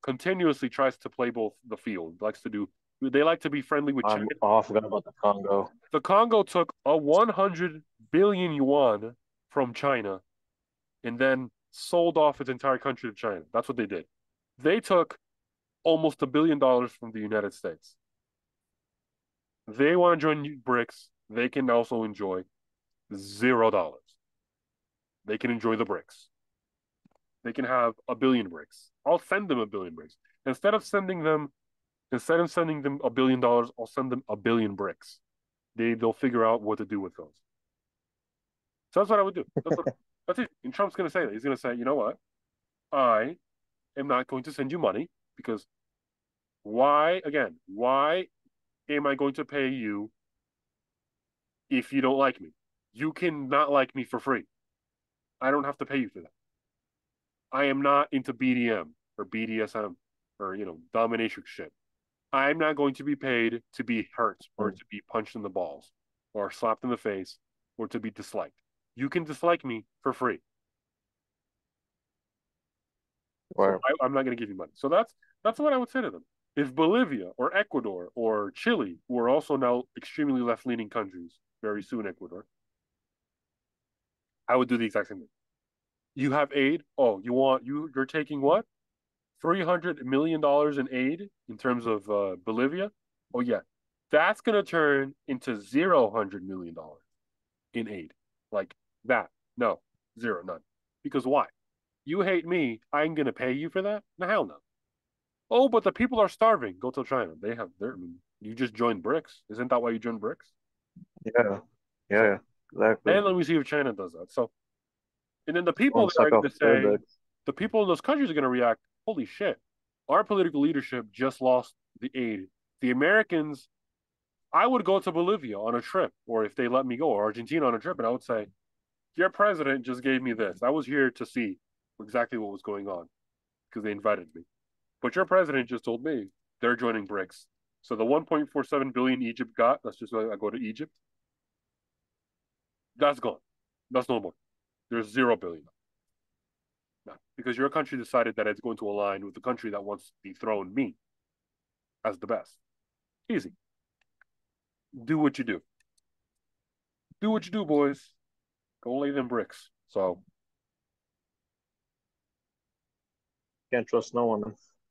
continuously tries to play both the field, likes to do. They like to be friendly with China. Oh, I forgot about the Congo. The Congo took a 100 billion yuan from China and then sold off its entire country to China. That's what they did. They took almost $1 billion from the United States. They want to join BRICS. They can also enjoy $0. They can enjoy the BRICS. They can have a billion BRICS. I'll send them a billion BRICS. Instead of sending them $1 billion, I'll send them a billion BRICS. They'll figure out what to do with those. So that's what I would do. That's it. And Trump's going to say that. He's going to say, you know what? I am not going to send you money because why am I going to pay you if you don't like me? You can not like me for free. I don't have to pay you for that. I am not into BDM or BDSM or, domination shit. I'm not going to be paid to be hurt or Mm, to be punched in the balls or slapped in the face or to be disliked. You can dislike me for free. So right. I'm not going to give you money. So that's what I would say to them. If Bolivia or Ecuador or Chile, who are also now extremely left leaning countries, very soon Ecuador, I would do the exact same thing. You have aid. Oh, you're taking what? $300 million in aid in terms of Bolivia. Oh yeah, that's gonna turn into $0 in aid, like that. No, zero, none. Because why? You hate me. I'm gonna pay you for that? No, hell no. Oh, but the people are starving. Go to China. They have their. I mean, you just joined BRICS. Isn't that why you joined BRICS? Yeah. Yeah, So, yeah. Exactly. and let me see if China does that. So, and then the people One there are suck going off to their say, dicks. the people in those countries are going to react. Holy shit! Our political leadership just lost the aid. The Americans. I would go to Bolivia on a trip, or if they let me go, or Argentina on a trip, and I would say, your president just gave me this. I was here to see exactly what was going on because they invited me. But your president just told me they're joining BRICS. So the 1.47 billion Egypt got, let's just I go to Egypt, that's gone. That's no more. There's 0 billion. No, because your country decided that it's going to align with the country that wants to dethrone me as the best. Easy. Do what you do. Do what you do, boys. Go lay them bricks. So Can't trust no one.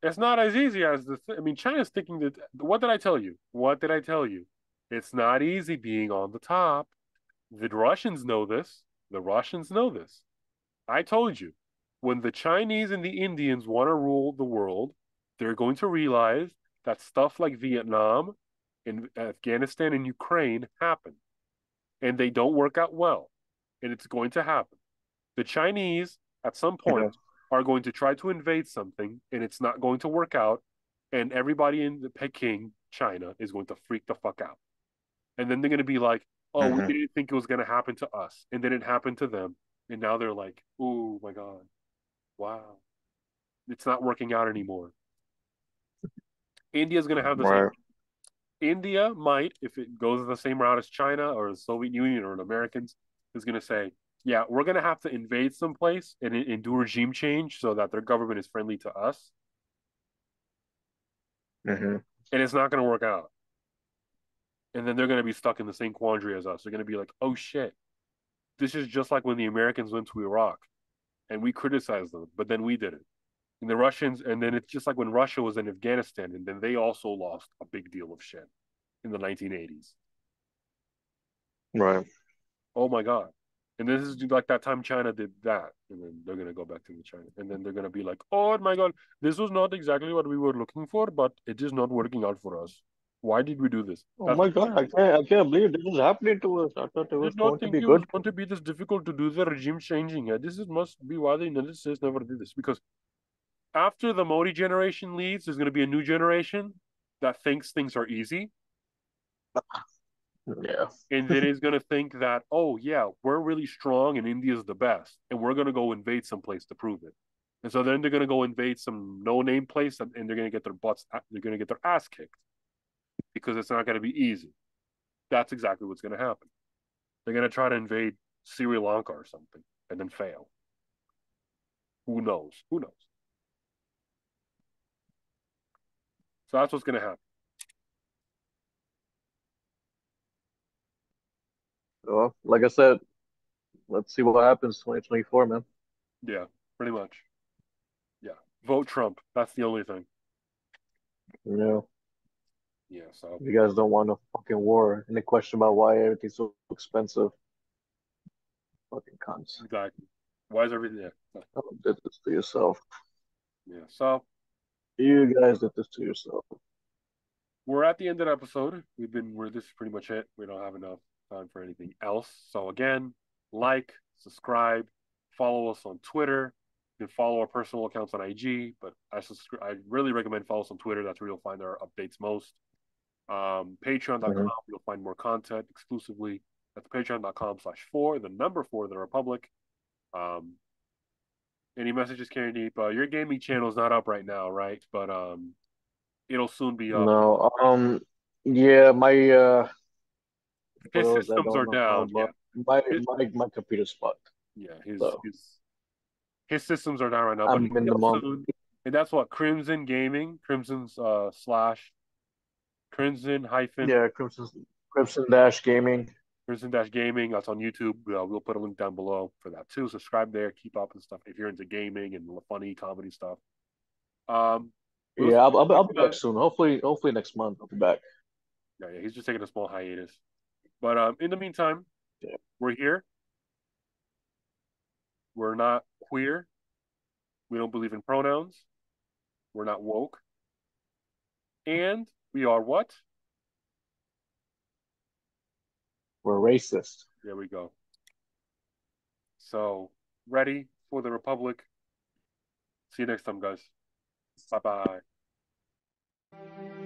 it's not as easy as I mean, China's thinking that. What did I tell you? What did I tell you? It's not easy being on the top. The Russians know this. The Russians know this. I told you, when the Chinese and the Indians want to rule the world, they're going to realize that stuff like Vietnam and Afghanistan and Ukraine happened. and they don't work out well, and it's going to happen. The Chinese, at some Yeah. point, are going to try to invade something, and it's not going to work out, and everybody in the Peking, China, is going to freak the fuck out. And then they're going to be like, oh, we Hmm. didn't think it was going to happen to us. And then it happened to them. And now they're like, oh my God, wow, it's not working out anymore. India's going to have the same. Right. India might, if it goes the same route as China or the Soviet Union or the Americans, is going to say, yeah, we're going to have to invade someplace and do regime change so that their government is friendly to us. Hmm. And it's not going to work out. And then they're going to be stuck in the same quandary as us. They're going to be like, oh shit, this is just like when the Americans went to Iraq and we criticized them, but then we did it. And the Russians, and then it's just like when Russia was in Afghanistan, and then they also lost a big deal of shit in the 1980s. Right. Oh my God. And this is like that time China did that. And then they're going to go back to the China. And then they're going to be like, oh my God, this was not exactly what we were looking for, but it is not working out for us. Why did we do this? Oh That's my like, God, I can't believe this is happening to us. I thought it I was did not going to think be it was good. going to be this difficult to do the regime changing. This is must be why the United States never did this. Because after the Modi generation leaves, there's going to be a new generation that thinks things are easy, Yeah. and then is going to think that, oh yeah, we're really strong and India's the best, and we're going to go invade someplace to prove it. And so then they're going to go invade some no-name place, and they're going to get their butts, they're going to get their ass kicked because it's not going to be easy. That's exactly what's going to happen. They're going to try to invade Sri Lanka or something, and then fail. Who knows? Who knows? So that's what's going to happen. Well, like I said, let's see what happens 2024, man. Yeah, pretty much. Yeah, vote Trump. That's the only thing. You know, Yeah, so you guys don't want a fucking war and the question about why everything's so expensive. Fucking cunts. exactly. Why is everything? Yeah, You did this to yourself. yeah. So You guys did this to yourself. we're at the end of the episode. We're this is pretty much it. We don't have enough time for anything else. So again, like, subscribe, follow us on Twitter. You can follow our personal accounts on IG, but I really recommend follow us on Twitter. That's where you'll find our updates most. Patreon.com, Hmm. you'll find more content exclusively. That's patreon.com/4, the number 4, the Republic. Um, any messages, Karen Deep? Your gaming channel is not up right now, right? But it'll soon be up. No, yeah, my for His those that systems don't are know, down. Yeah. but my His, my my computer's fucked. yeah. So His systems are down right now, but I'm he'll be in the up moment. soon. And that's what Crimson Gaming, Crimson's slash Crimson hyphen Yeah, Crimson Dash Gaming. Crimson Dash Gaming. That's on YouTube. We'll put a link down below for that too. Subscribe there, keep up and stuff if you're into gaming and funny comedy stuff. Um, we'll Yeah, see I'll you be back guys. soon. Hopefully next month I'll be back. Yeah, he's just taking a small hiatus. But in the meantime, Yeah. we're here. We're not queer. We don't believe in pronouns. We're not woke. And we are what? We're racist. There we go. So, ready for the Republic. See you next time, guys. Bye bye.